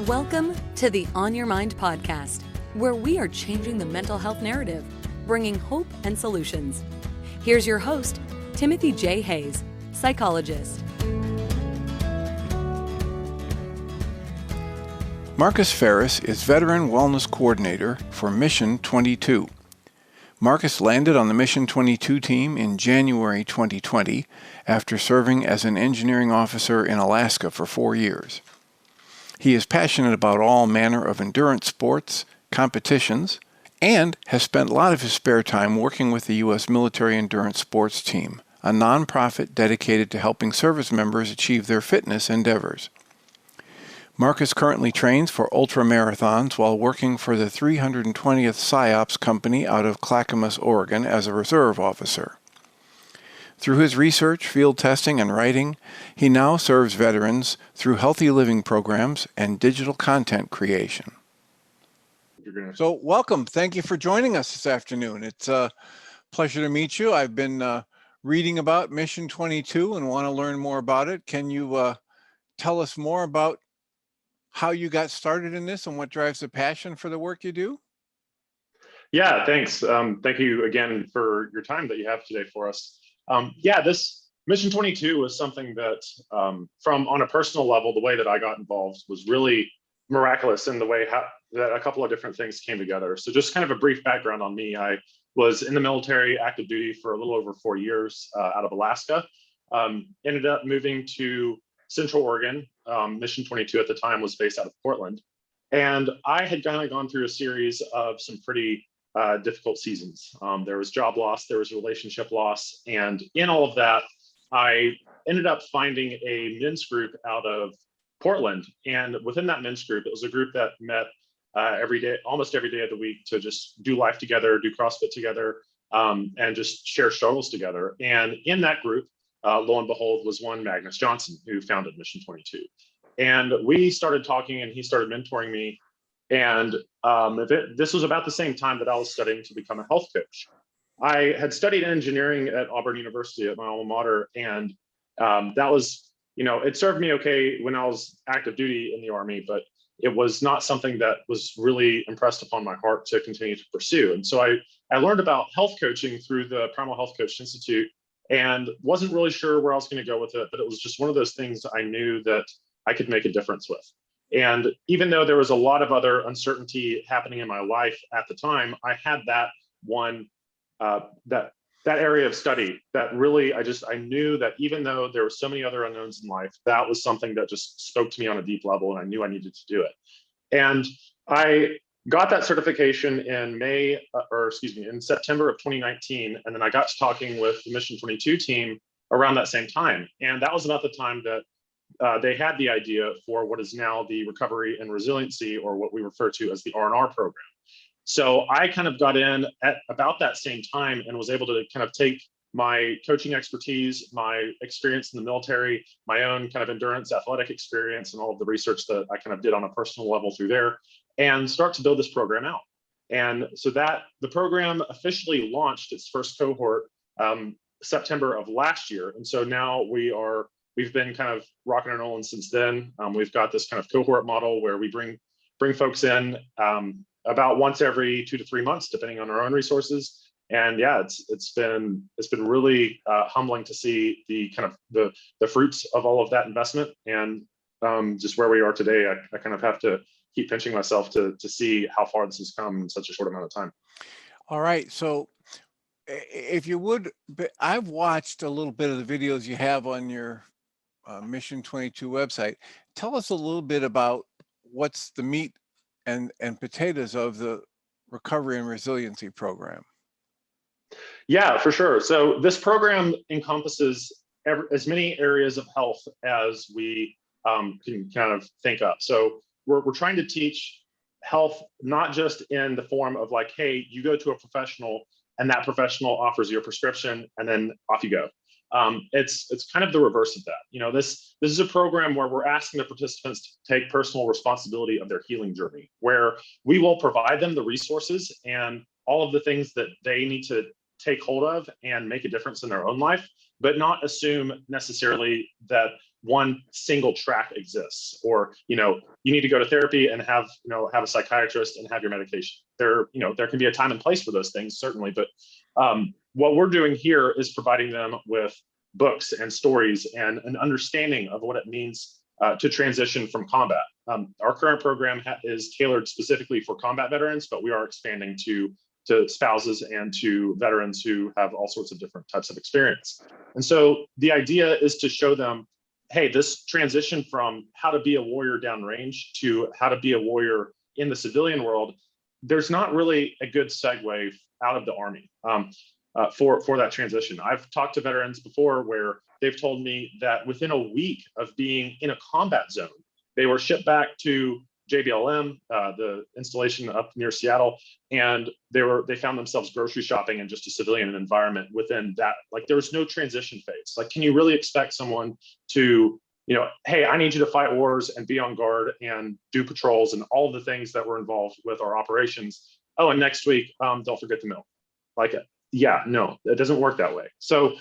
Welcome to the On Your Mind podcast, where we are changing the mental health narrative, bringing hope and solutions. Here's your host, Timothy J. Hayes, psychologist. Marcus Farris is Veteran Wellness Coordinator for Mission 22. Marcus landed on the Mission 22 team in January 2020 after serving as an engineering officer in Alaska for 4 years. He is passionate about all manner of endurance sports, competitions, and has spent a lot of his spare time working with the U.S. Military Endurance Sports Team, a nonprofit dedicated to helping service members achieve their fitness endeavors. Marcus currently trains for ultramarathons while working for the 320th PsyOps Company out of Clackamas, Oregon as a reserve officer. Through his research, field testing, and writing, he now serves veterans through healthy living programs and digital content creation. So welcome. Thank you for joining us this afternoon. It's a pleasure to meet you. I've been reading about Mission 22 and want to learn more about it. Can you tell us more about how you got started in this and what drives the passion for the work you do? Yeah, thanks. Thank you again for your time that you have today for us. This Mission 22 was something that, from on a personal level, the way that I got involved was really miraculous in the way that a couple of different things came together. So just kind of a brief background on me. I was in the military, active duty for a little over 4 years out of Alaska. Ended up moving to Central Oregon. Mission 22 at the time was based out of Portland. And I had kind of gone through a series of some pretty difficult seasons. There was job loss, there was relationship loss. And in all of that, I ended up finding a men's group out of Portland. And within that men's group, it was a group that met every day, almost every day of the week, to just do life together, do CrossFit together, and just share struggles together. And in that group, lo and behold, was one Magnus Johnson, who founded Mission 22. And we started talking and he started mentoring me. And this was about the same time that I was studying to become a health coach. I had studied engineering at Auburn University at my alma mater. And that was, it served me okay when I was active duty in the Army, but it was not something that was really impressed upon my heart to continue to pursue. And so I learned about health coaching through the Primal Health Coach Institute and wasn't really sure where I was going to go with it, but it was just one of those things I knew that I could make a difference with. And even though there was a lot of other uncertainty happening in my life at the time, I had that one, that area of study that really, I knew that even though there were so many other unknowns in life, that was something that just spoke to me on a deep level, and I knew I needed to do it. And I got that certification in in September of 2019. And then I got to talking with the Mission 22 team around that same time. And that was about the time that they had the idea for what is now the Recovery and Resiliency, or what we refer to as the R&R program. So I kind of got in at about that same time and was able to kind of take my coaching expertise, my experience in the military, my own kind of endurance athletic experience, and all of the research that I kind of did on a personal level through there, and start to build this program out. And so that the program officially launched its first cohort September of last year. And so now we've been kind of rocking and rolling since then. We've got this kind of cohort model where we bring folks in about once every 2 to 3 months, depending on our own resources. And yeah, it's been really humbling to see the kind of the fruits of all of that investment, and just where we are today. I kind of have to keep pinching myself to see how far this has come in such a short amount of time. All right. So if you would, I've watched a little bit of the videos you have on your Mission 22 website. Tell us a little bit about what's the meat and potatoes of the Recovery and Resiliency program. Yeah, for sure. So this program encompasses as many areas of health as we can kind of think of. So we're trying to teach health, not just in the form of like, hey, you go to a professional and that professional offers you a prescription and then off you go. It's kind of the reverse of that. This is a program where we're asking the participants to take personal responsibility of their healing journey, where we will provide them the resources and all of the things that they need to take hold of and make a difference in their own life, but not assume necessarily that one single track exists, or you need to go to therapy and have a psychiatrist and have your medication. There can be a time and place for those things, certainly, but what we're doing here is providing them with books and stories and an understanding of what it means to transition from combat. Our current program is tailored specifically for combat veterans, but we are expanding to spouses and to veterans who have all sorts of different types of experience. And so the idea is to show them, hey, this transition from how to be a warrior downrange to how to be a warrior in the civilian world, there's not really a good segue out of the Army for that transition. I've talked to veterans before where they've told me that within a week of being in a combat zone, they were shipped back to JBLM, the installation up near Seattle, and they found themselves grocery shopping in just a civilian environment within that. Like, there was no transition phase. Like, can you really expect someone to, hey, I need you to fight wars and be on guard and do patrols and all the things that were involved with our operations. Oh, and next week, don't forget the milk. Like, yeah, no, it doesn't work that way. So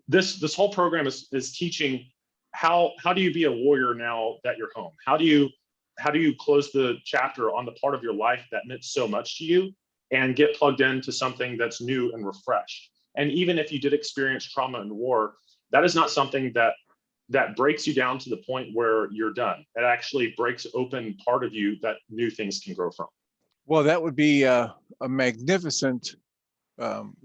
this whole program is teaching how do you be a warrior now that you're home? How do you close the chapter on the part of your life that meant so much to you and get plugged into something that's new and refreshed? And even if you did experience trauma in war, that is not something that breaks you down to the point where you're done. It actually breaks open part of you that new things can grow from. Well, that would be a magnificent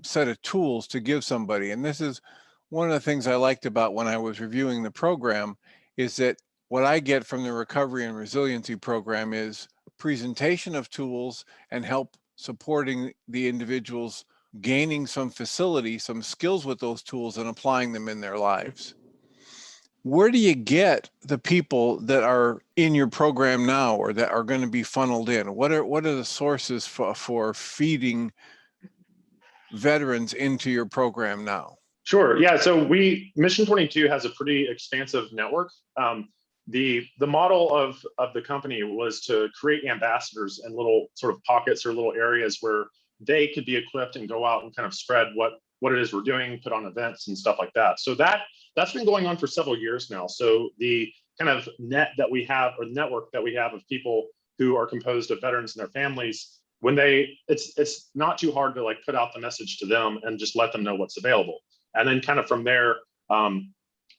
set of tools to give somebody. And this is one of the things I liked about when I was reviewing the program, is that what I get from the recovery and resiliency program is a presentation of tools and help supporting the individuals gaining some facility, some skills with those tools and applying them in their lives. Where do you get the people that are in your program now or that are going to be funneled in? What are the sources for feeding veterans into your program now? Sure. Yeah. So Mission 22 has a pretty expansive network. The model of the company was to create ambassadors in little sort of pockets or little areas where they could be equipped and go out and kind of spread what it is we're doing, put on events and stuff like that. So that's been going on for several years now. So the kind of net that we have, or network that we have of people who are composed of veterans and their families, it's not too hard to like put out the message to them and just let them know what's available. And then kind of from there,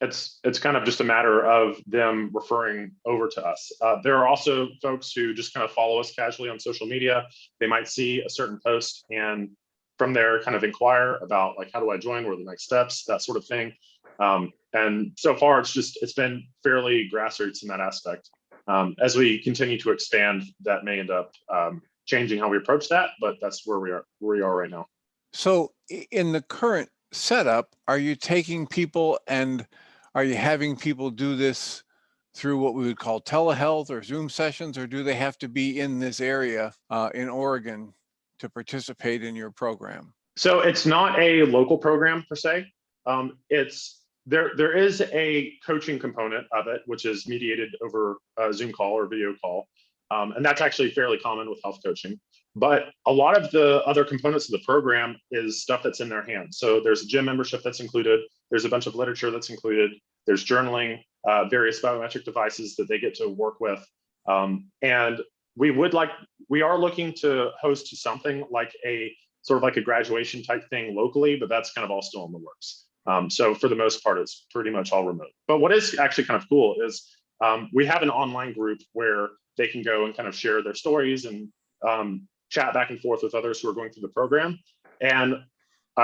it's kind of just a matter of them referring over to us. There are also folks who just kind of follow us casually on social media. They might see a certain post and from there kind of inquire about like, how do I join? What are the next steps? That sort of thing. And so far, it's been fairly grassroots in that aspect. As we continue to expand, that may end up changing how we approach that, but that's where we are right now. So in the current setup, are you taking people and are you having people do this through what we would call telehealth or Zoom sessions, or do they have to be in this area in Oregon to participate in your program? So it's not a local program per se. There is a coaching component of it, which is mediated over a Zoom call or video call. And that's actually fairly common with health coaching. But a lot of the other components of the program is stuff that's in their hands. So there's a gym membership that's included. There's a bunch of literature that's included. There's journaling, various biometric devices that they get to work with. And we are looking to host something like a sort of like a graduation type thing locally, but that's kind of all still in the works. So for the most part, it's pretty much all remote. But what is actually kind of cool is we have an online group where they can go and kind of share their stories and chat back and forth with others who are going through the program. And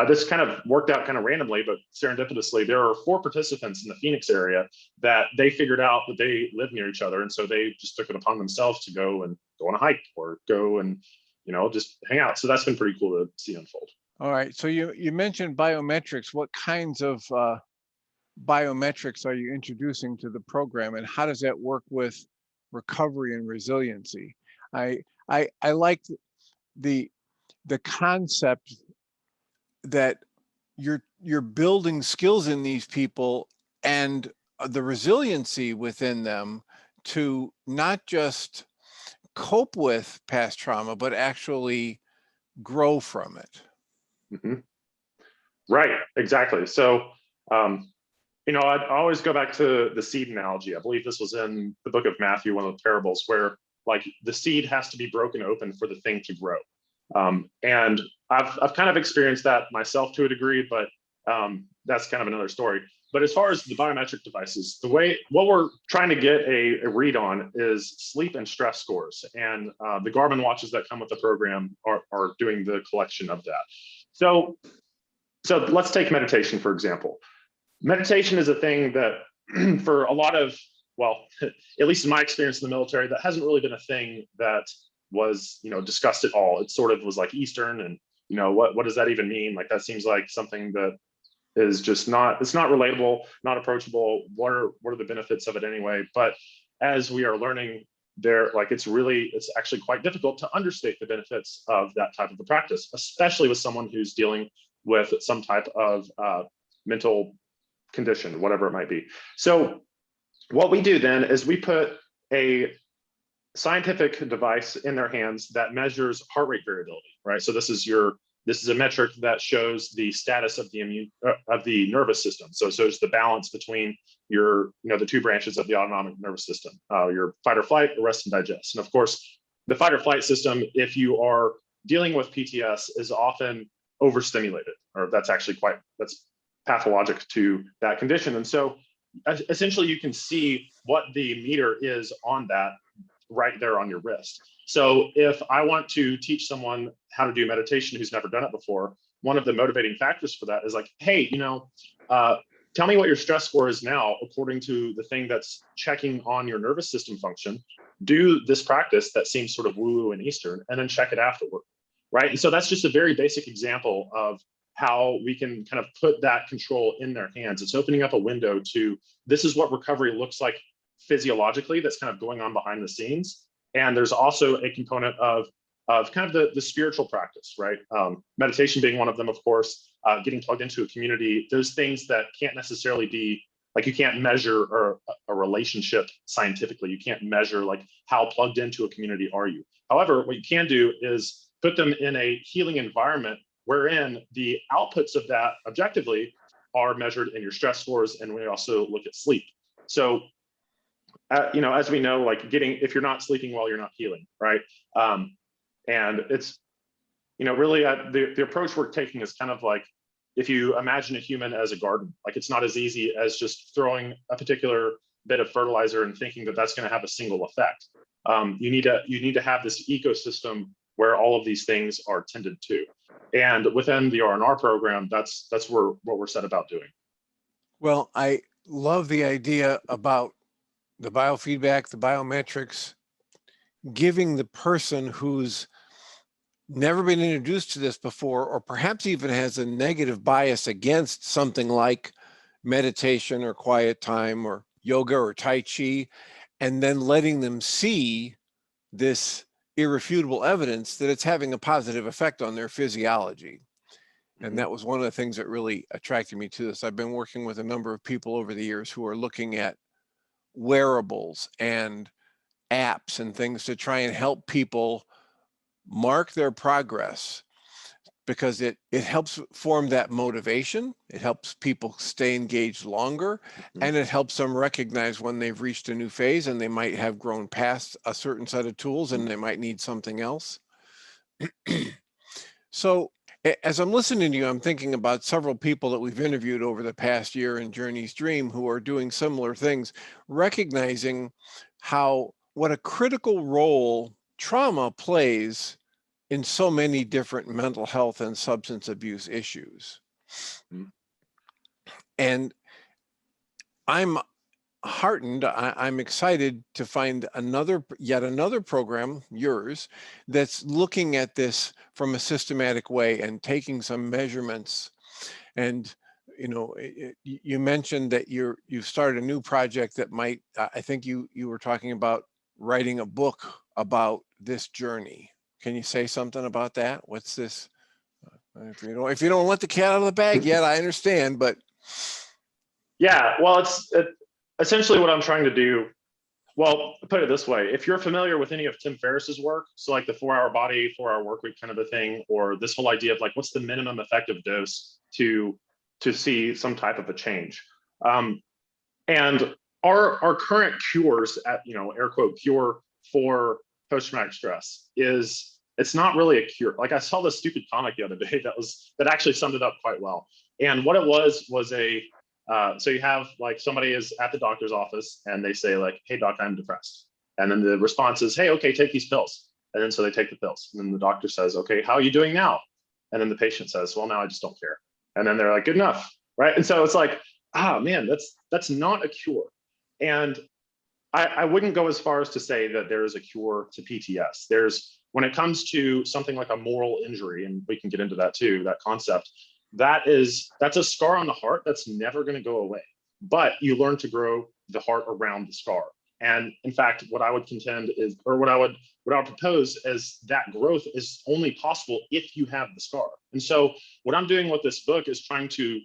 this kind of worked out kind of randomly, but serendipitously, there are 4 participants in the Phoenix area that they figured out that they live near each other. And so they just took it upon themselves to go on a hike or go and, just hang out. So that's been pretty cool to see unfold. All right. So you mentioned biometrics. What kinds of biometrics are you introducing to the program, and how does that work with recovery and resiliency? I like the concept that you're building skills in these people and the resiliency within them to not just cope with past trauma, but actually grow from it. Mm-hmm. Right, exactly. So I always go back to the seed analogy. I believe this was in the book of Matthew, one of the parables, where like the seed has to be broken open for the thing to grow. And I've kind of experienced that myself to a degree, but that's kind of another story. But as far as the biometric devices, what we're trying to get a read on is sleep and stress scores. And the Garmin watches that come with the program are doing the collection of that. So let's take meditation, for example. Meditation is a thing that for a lot of, well, at least in my experience in the military, that hasn't really been a thing that was, discussed at all. It sort of was like Eastern, and what does that even mean? Like that seems like something that is just it's not relatable, not approachable. What are the benefits of it anyway? But as we are learning it's actually quite difficult to understate the benefits of that type of a practice, especially with someone who's dealing with some type of mental condition, whatever it might be. So what we do then is we put a scientific device in their hands that measures heart rate variability, right? So this is a metric that shows the status of the nervous system. So it shows the balance between the two branches of the autonomic nervous system, your fight or flight, rest and digest. And of course, the fight or flight system, if you are dealing with PTS, is often overstimulated, or that's pathologic to that condition. And so essentially you can see what the meter is on that right there on your wrist. So if I want to teach someone how to do meditation who's never done it before, one of the motivating factors for that is like, hey, tell me what your stress score is now according to the thing that's checking on your nervous system function. Do this practice that seems sort of woo-woo and Eastern, and then check it afterward, right? And so that's just a very basic example of how we can kind of put that control in their hands. It's opening up a window to, this is what recovery looks like physiologically that's kind of going on behind the scenes. And there's also a component of kind of the spiritual practice, right? Meditation being one of them, of course, getting plugged into a community. There's things that can't necessarily be, like you can't measure a relationship scientifically. You can't measure like how plugged into a community are you. However, what you can do is put them in a healing environment wherein the outputs of that objectively are measured in your stress scores, and we also look at sleep. So, as we know, like if you're not sleeping well, you're not healing, right? And it's, really the approach we're taking is kind of like, if you imagine a human as a garden, like it's not as easy as just throwing a particular bit of fertilizer and thinking that that's going to have a single effect. You need to have this ecosystem where all of these things are tended to. And within the R&R program, that's what we're set about doing. Well, I love the idea about the biofeedback, the biometrics, giving the person who's never been introduced to this before, or perhaps even has a negative bias against something like meditation or quiet time or yoga or Tai Chi, and then letting them see this irrefutable evidence that it's having a positive effect on their physiology. And that was one of the things that really attracted me to this. I've been working with a number of people over the years who are looking at wearables and apps and things to try and help people mark their progress, because it helps form that motivation. It helps people stay engaged longer, and it helps them recognize when they've reached a new phase and they might have grown past a certain set of tools and they might need something else. So as I'm listening to you, I'm thinking about several people that we've interviewed over the past year in Journey's Dream who are doing similar things, recognizing what a critical role trauma plays in so many different mental health and substance abuse issues. And I'm heartened, I'm excited to find yet another program, yours, that's looking at this from a systematic way and taking some measurements. And you mentioned that you've started a new project that might, I think you were talking about writing a book about this journey. Can you say something about that? What's this? If you don't let the cat out of the bag yet, I understand, but. Yeah, well, it's essentially what I'm trying to do. Well, put it this way: if you're familiar with any of Tim Ferriss's work, so like the 4-hour body, 4-hour work week kind of a thing, or this whole idea of like what's the minimum effective dose to see some type of a change. And our current cures, at air quote cure for post-traumatic stress, is it's not really a cure. Like, I saw this stupid comic the other day that actually summed it up quite well. And what it was a so you have, like, somebody is at the doctor's office and they say, like, "Hey doc, I'm depressed." And then the response is, "Hey, okay, take these pills." And then so they take the pills. And then the doctor says, "Okay, how are you doing now?" And then the patient says, "Well, now I just don't care." And then they're like, "Good enough." Right. And so it's like, man, that's not a cure. And I wouldn't go as far as to say that there is a cure to PTS. When it comes to something like a moral injury, and we can get into that too, that concept, that's a scar on the heart that's never going to go away. But you learn to grow the heart around the scar. And in fact, what I would contend is, or what I would propose is, that growth is only possible if you have the scar. And so what I'm doing with this book is trying to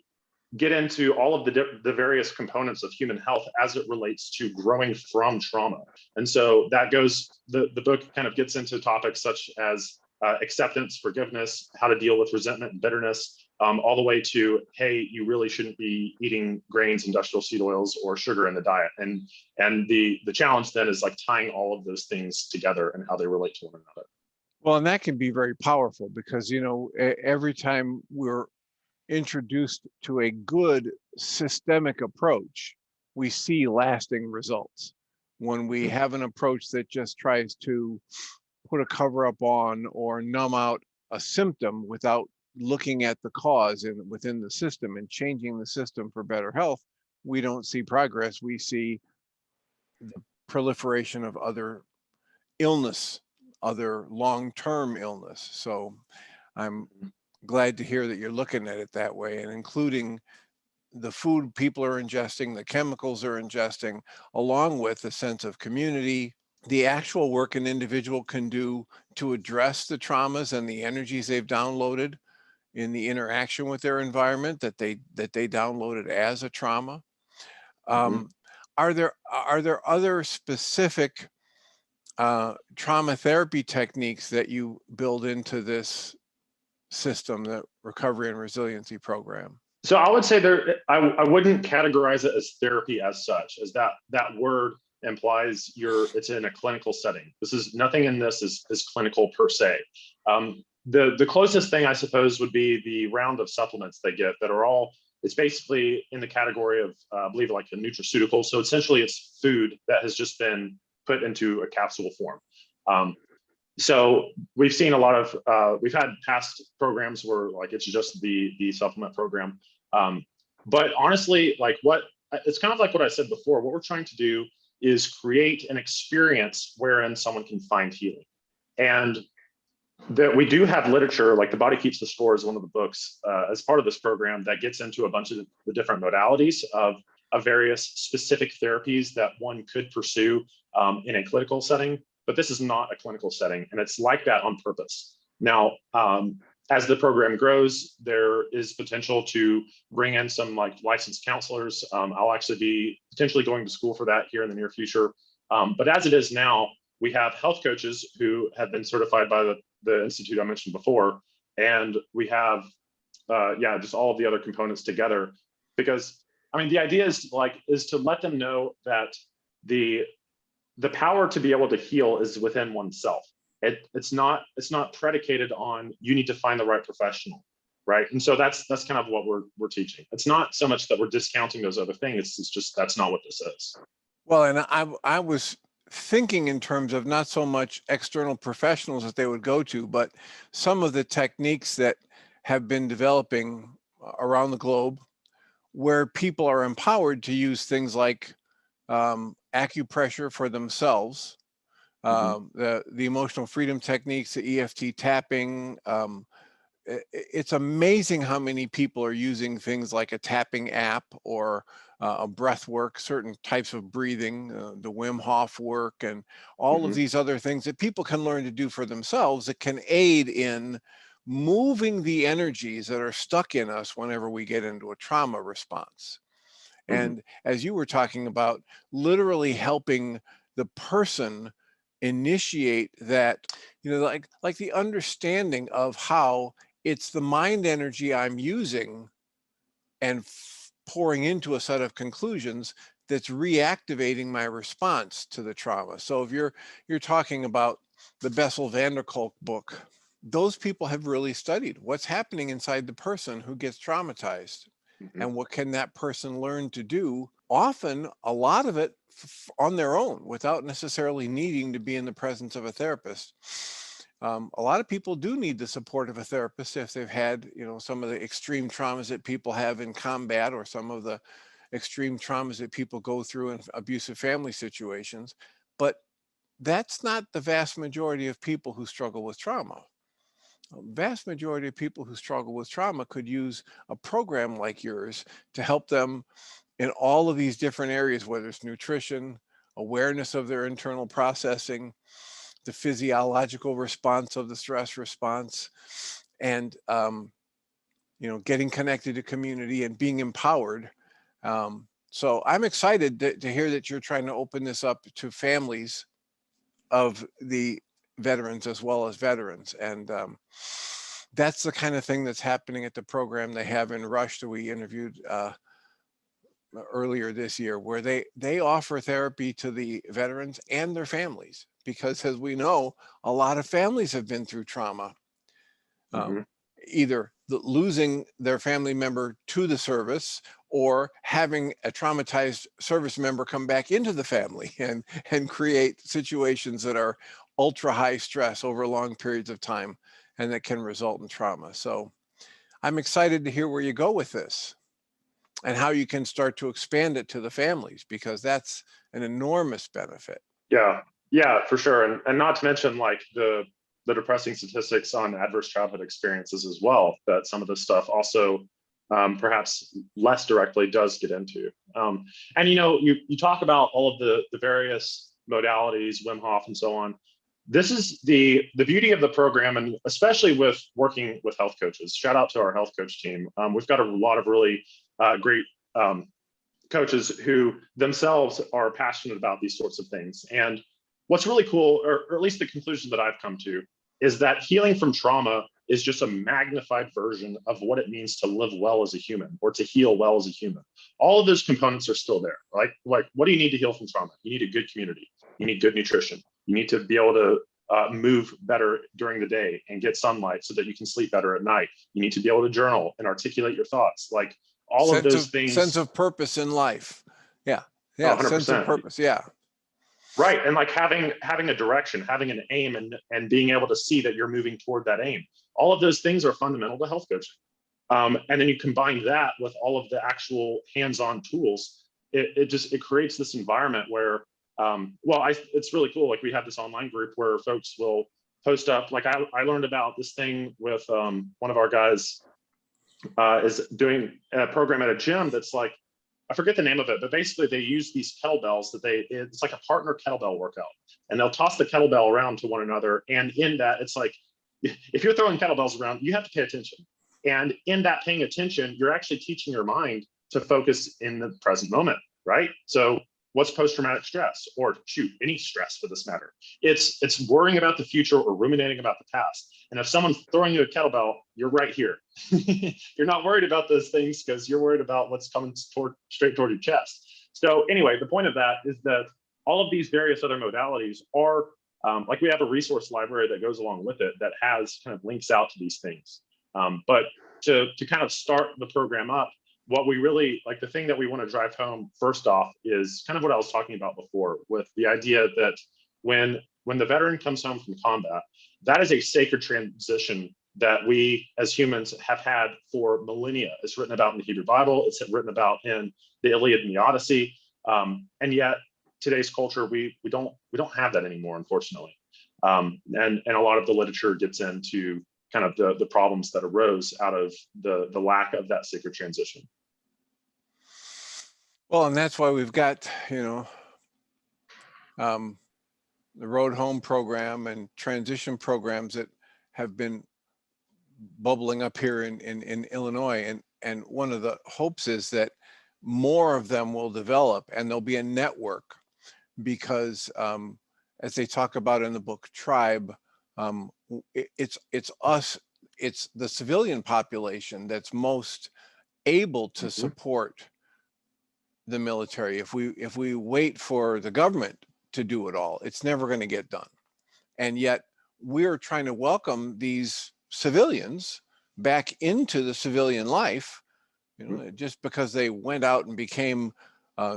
get into all of the various components of human health as it relates to growing from trauma. And so that goes, the book kind of gets into topics such as acceptance, forgiveness, how to deal with resentment and bitterness, all the way to, hey, you really shouldn't be eating grains, industrial seed oils, or sugar in the diet. And the challenge then is, like, tying all of those things together and how they relate to one another. Well, and that can be very powerful because, every time we're introduced to a good systemic approach, we see lasting results. When we have an approach that just tries to put a cover up on or numb out a symptom without looking at the cause within the system and changing the system for better health, we don't see progress. We see the proliferation of other illness, other long-term illness. So I'm glad to hear that you're looking at it that way, and including the food people are ingesting, the chemicals they're ingesting, along with a sense of community, the actual work an individual can do to address the traumas and the energies they've downloaded in the interaction with their environment that they downloaded as a trauma. Are there other specific trauma therapy techniques that you build into this system, the recovery and resiliency program? So I would say I wouldn't categorize it as therapy as such, as that word implies it's in a clinical setting. Nothing in this is clinical per se. The closest thing, I suppose, would be the round of supplements they get that are all, it's basically in the category of, I believe, like a nutraceutical. So essentially it's food that has just been put into a capsule form. So we've seen a lot of, we've had past programs where, like, it's just the supplement program. But honestly, it's kind of like what I said before. What we're trying to do is create an experience wherein someone can find healing. And that we do have literature, like The Body Keeps the Score is one of the books as part of this program that gets into a bunch of the different modalities of various specific therapies that one could pursue in a clinical setting. But this is not a clinical setting, and it's like that on purpose. Now, as the program grows, there is potential to bring in some, like, licensed counselors. I'll actually be potentially going to school for that here in the near future. But as it is now, we have health coaches who have been certified by the institute I mentioned before, and we have, just all of the other components together. Because, I mean, the idea is to let them know that the power to be able to heal is within oneself. It's not predicated on, you need to find the right professional, right? And so that's kind of what we're teaching. It's not so much that we're discounting those other things. It's just, that's not what this is. Well, and I was thinking in terms of not so much external professionals that they would go to, but some of the techniques that have been developing around the globe, where people are empowered to use things like acupressure for themselves, the emotional freedom techniques, the EFT tapping. It's amazing how many people are using things like a tapping app or a breath work, certain types of breathing, the Wim Hof work, and all of these other things that people can learn to do for themselves that can aid in moving the energies that are stuck in us whenever we get into a trauma response. And as you were talking about, literally helping the person initiate that, like the understanding of how it's the mind energy I'm using and pouring into a set of conclusions that's reactivating my response to the trauma. So if you're talking about the Bessel van der Kolk book, those people have really studied what's happening inside the person who gets traumatized, and what can that person learn to do, often a lot of it on their own without necessarily needing to be in the presence of a therapist. A lot of people do need the support of a therapist if they've had, some of the extreme traumas that people have in combat, or some of the extreme traumas that people go through in abusive family situations. But that's not the vast majority of people who struggle with trauma. A vast majority of people who struggle with trauma could use a program like yours to help them in all of these different areas, whether it's nutrition, awareness of their internal processing, the physiological response of the stress response, and getting connected to community and being empowered. So I'm excited to hear that you're trying to open this up to families of the veterans as well as veterans. And that's the kind of thing that's happening at the program they have in Rush that we interviewed earlier this year, where they offer therapy to the veterans and their families, because as we know, a lot of families have been through trauma, either losing their family member to the service, or having a traumatized service member come back into the family and create situations that are ultra high stress over long periods of time, and that can result in trauma. So I'm excited to hear where you go with this and how you can start to expand it to the families, because that's an enormous benefit. Yeah, for sure. And not to mention like the depressing statistics on adverse childhood experiences as well, that some of this stuff also perhaps less directly does get into. And you talk about all of the various modalities, Wim Hof and so on. This is the beauty of the program, and especially with working with health coaches. Shout out to our health coach team. We've got a lot of really great coaches who themselves are passionate about these sorts of things. And what's really cool, or at least the conclusion that I've come to, is that healing from trauma is just a magnified version of what it means to live well as a human, or to heal well as a human. All of those components are still there, right? Like, what do you need to heal from trauma? You need a good community. You need good nutrition. You need to be able to move better during the day and get sunlight so that you can sleep better at night. You need to be able to journal and articulate your thoughts. Like, all of those things. Sense of purpose in life. Yeah. 100%. Sense of purpose. Yeah. Right. And like having a direction, having an aim, and being able to see that you're moving toward that aim. All of those things are fundamental to health coaching. And then you combine that with all of the actual hands-on tools. It creates this environment where, it's really cool. Like, we have this online group where folks will post up. Like, I learned about this thing with one of our guys is doing a program at a gym that's like, I forget the name of it, but basically they use these kettlebells it's like a partner kettlebell workout, and they'll toss the kettlebell around to one another. And in that, it's like, if you're throwing kettlebells around, you have to pay attention. And in that paying attention, you're actually teaching your mind to focus in the present moment, right? So what's post-traumatic stress, or any stress for this matter? It's worrying about the future or ruminating about the past. And if someone's throwing you a kettlebell, you're right here. You're not worried about those things because you're worried about what's coming straight toward your chest. So anyway, the point of that is that all of these various other modalities are, like, we have a resource library that goes along with it that has kind of links out to these things. But to kind of start the program up, what we really like, the thing that we want to drive home first off is kind of what I was talking about before, with the idea that when the veteran comes home from combat, that is a sacred transition that we as humans have had for millennia. It's written about in the Hebrew Bible. It's written about in the Iliad and the Odyssey. And yet today's culture, we don't have that anymore, unfortunately. And a lot of the literature gets into kind of the problems that arose out of the lack of that sacred transition. Well, and that's why we've got, the Road Home program and transition programs that have been bubbling up here in Illinois. And one of the hopes is that more of them will develop, and there'll be a network, because as they talk about in the book Tribe, it's the civilian population that's most able to support the military. If we wait for the government to do it all, it's never going to get done. And yet we're trying to welcome these civilians back into the civilian life, just because they went out and became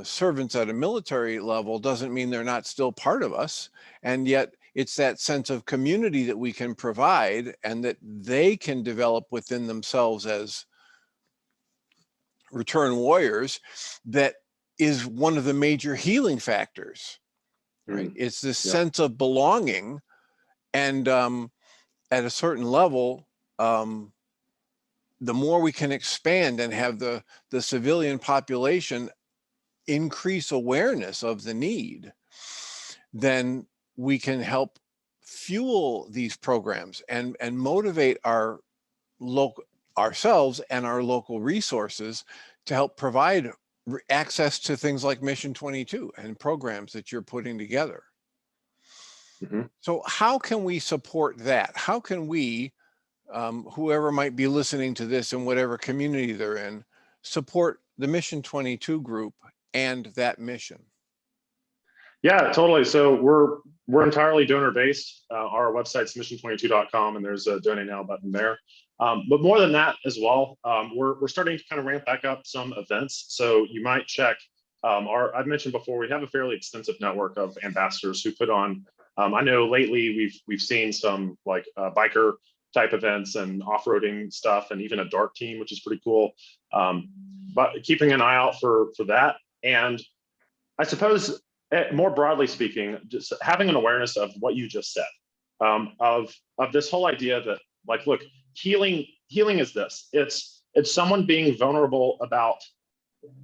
servants at a military level doesn't mean they're not still part of us. And yet it's that sense of community that we can provide and that they can develop within themselves as return warriors that is one of the major healing factors, right? It's this sense of belonging. And at a certain level, the more we can expand and have the civilian population increase awareness of the need, then we can help fuel these programs and motivate our ourselves and our local resources to help provide access to things like Mission 22 and programs that you're putting together. So how can we support that? How can we, whoever might be listening to this in whatever community they're in, support the Mission 22 group and that mission? Yeah, totally. So we're entirely donor based. Our website's mission22.com, and there's a donate now button there. But more than that as well, we're starting to kind of ramp back up some events. So you might check I've mentioned before, we have a fairly extensive network of ambassadors who put on. I know lately we've seen some like biker type events and off-roading stuff, and even a dart team, which is pretty cool. But keeping an eye out for that, and I suppose more broadly speaking, just having an awareness of what you just said, of this whole idea that, like, look, healing is this. It's someone being vulnerable about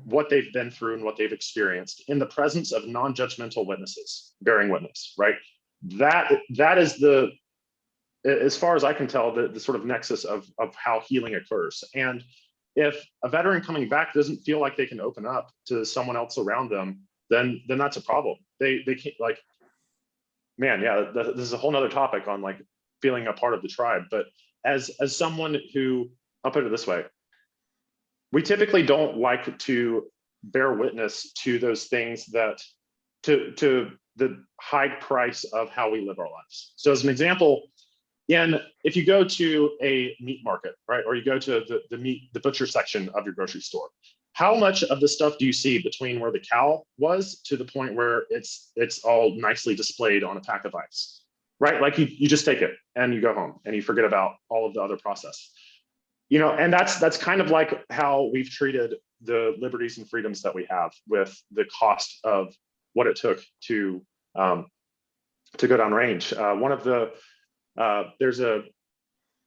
what they've been through and what they've experienced in the presence of non-judgmental witnesses, bearing witness, right? That is the, as far as I can tell, the sort of nexus of how healing occurs. And if a veteran coming back doesn't feel like they can open up to someone else around them, then that's a problem. They can't, like, man, yeah, this is a whole nother topic on like feeling a part of the tribe. But as someone who, I'll put it this way, we typically don't like to bear witness to those things that, to the high price of how we live our lives. So as an example, if you go to a meat market, right, or you go to the butcher section of your grocery store, how much of the stuff do you see between where the cow was to the point where it's all nicely displayed on a pack of ice, right? Like you just take it and you go home and you forget about all of the other process. And that's kind of like how we've treated the liberties and freedoms that we have, with the cost of what it took to go down range. One of the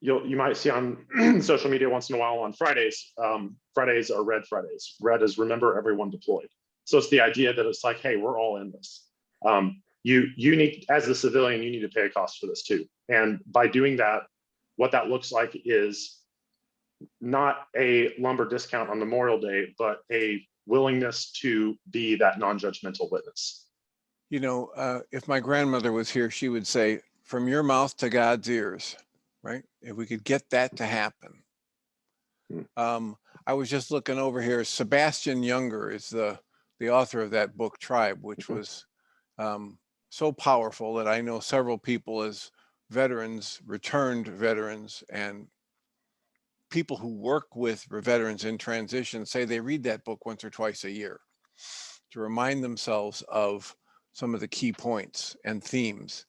you might see on social media once in a while on Fridays. Fridays are Red Fridays. Red is remember everyone deployed. So it's the idea that it's like, hey, we're all in this. You need, as a civilian, you need to pay a cost for this too. And by doing that, what that looks like is not a lumber discount on Memorial Day, but a willingness to be that non-judgmental witness. If my grandmother was here, she would say, from your mouth to God's ears, right? If we could get that to happen. I was just looking over here. Sebastian Junger is the author of that book, Tribe, which was so powerful that I know several people as veterans, returned veterans, and people who work with veterans in transition say they read that book once or twice a year to remind themselves of some of the key points and themes,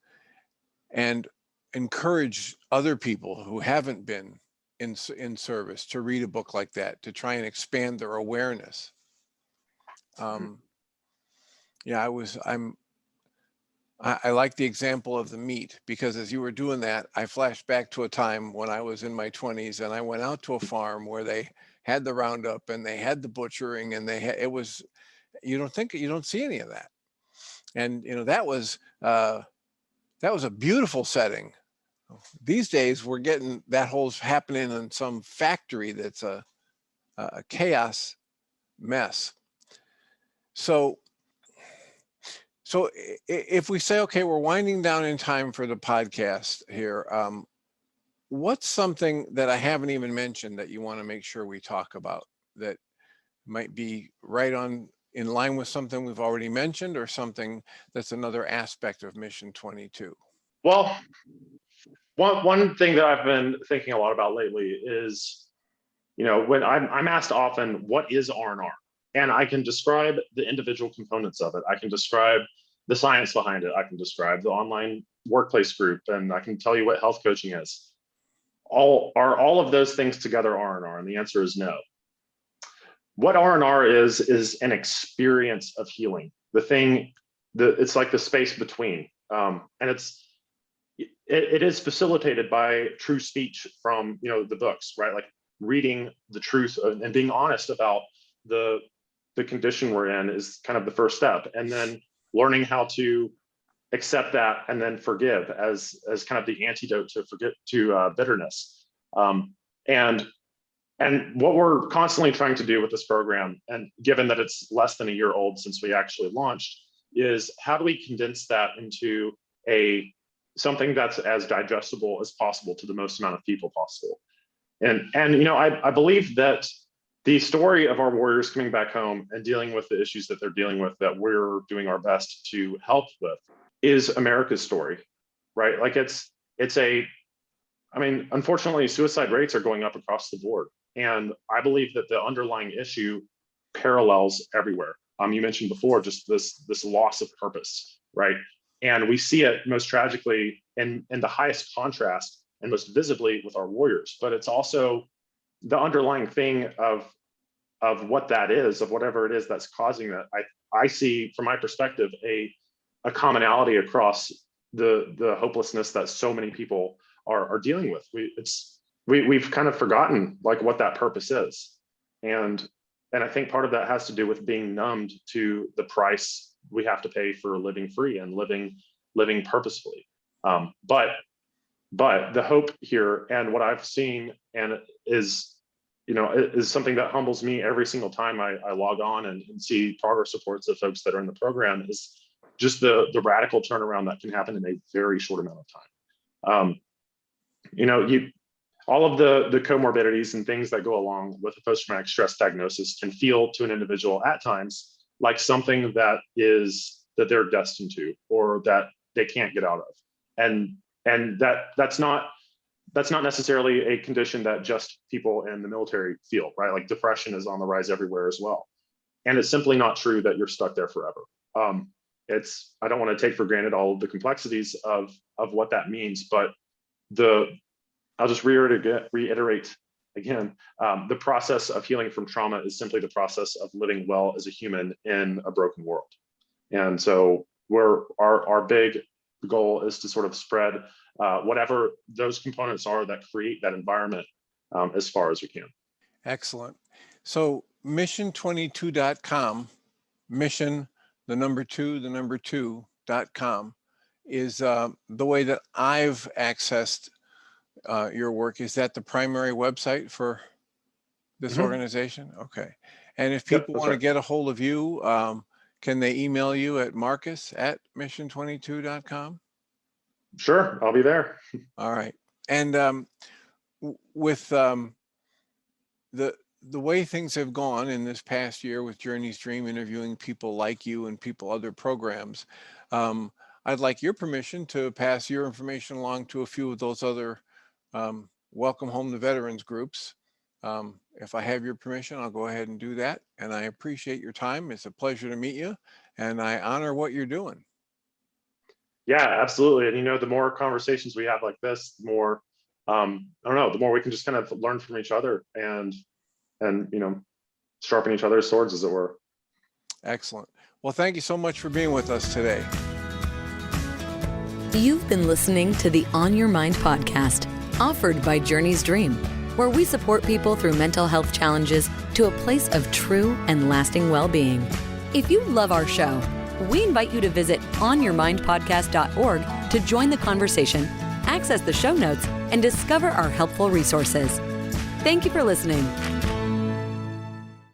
and encourage other people who haven't been in service to read a book like that, to try and expand their awareness. I like the example of the meat, because as you were doing that, I flashed back to a time when I was in my 20s and I went out to a farm where they had the roundup and they had the butchering, and you don't see any of that. And, that was a beautiful setting. These days we're getting that whole happening in some factory that's a chaos mess. So if we say, okay, we're winding down in time for the podcast here, what's something that I haven't even mentioned that you want to make sure we talk about that might be right on in line with something we've already mentioned, or something that's another aspect of Mission 22? Well, one thing that I've been thinking a lot about lately is, when I'm asked often, what is R&R? And I can describe the individual components of it. I can describe the science behind it. I can describe the online workplace group, and I can tell you what health coaching is. Are all of those things together R&R? And the answer is no. What R&R is an experience of healing. It's like the space between, and it is facilitated by true speech from the books, right? Like reading the truth and being honest about the condition we're in is kind of the first step, and then learning how to accept that and then forgive as kind of the antidote to bitterness. And what we're constantly trying to do with this program, and given that it's less than a year old since we actually launched, is how do we condense that into something that's as digestible as possible to the most amount of people possible. And I believe that the story of our warriors coming back home and dealing with the issues that they're dealing with, that we're doing our best to help with, is America's story, right? Like unfortunately, suicide rates are going up across the board. And I believe that the underlying issue parallels everywhere. You mentioned before, just this loss of purpose, right? And we see it most tragically in the highest contrast and most visibly with our warriors. But it's also the underlying thing of what that is, of whatever it is that's causing that. I see, from my perspective, a commonality across the hopelessness that so many people are dealing with. We've kind of forgotten like what that purpose is, and I think part of that has to do with being numbed to the price we have to pay for living free and living purposefully. But the hope here, and what I've seen, and is something that humbles me every single time I log on and see progress reports of folks that are in the program, is just the radical turnaround that can happen in a very short amount of time. All of the comorbidities and things that go along with a post-traumatic stress diagnosis can feel to an individual at times like something that they're destined to, or that they can't get out of. And that's not necessarily a condition that just people in the military feel, right? Like depression is on the rise everywhere as well. And it's simply not true that you're stuck there forever. I don't want to take for granted all of the complexities of what that means, but I'll just reiterate again, the process of healing from trauma is simply the process of living well as a human in a broken world. And so our big goal is to sort of spread whatever those components are that create that environment as far as we can. Excellent. So mission22.com, mission, the number 2.com is the way that I've accessed your work. Is that the primary website for this organization? Okay. And if people want to get a hold of you, can they email you at marcus@mission22.com? Sure, I'll be there. All right. And with the way things have gone in this past year with Journey's Dream, interviewing people like you and other programs, I'd like your permission to pass your information along to a few of those other Welcome Home the Veterans groups. If I have your permission, I'll go ahead and do that. And I appreciate your time. It's a pleasure to meet you, and I honor what you're doing. Yeah, absolutely. And the more conversations we have like this, the more the more we can just kind of learn from each other and sharpen each other's swords, as it were. Excellent. Well, thank you so much for being with us today. You've been listening to the On Your Mind podcast, offered by Journey's Dream, where we support people through mental health challenges to a place of true and lasting well-being. If you love our show, we invite you to visit onyourmindpodcast.org to join the conversation, access the show notes, and discover our helpful resources. Thank you for listening.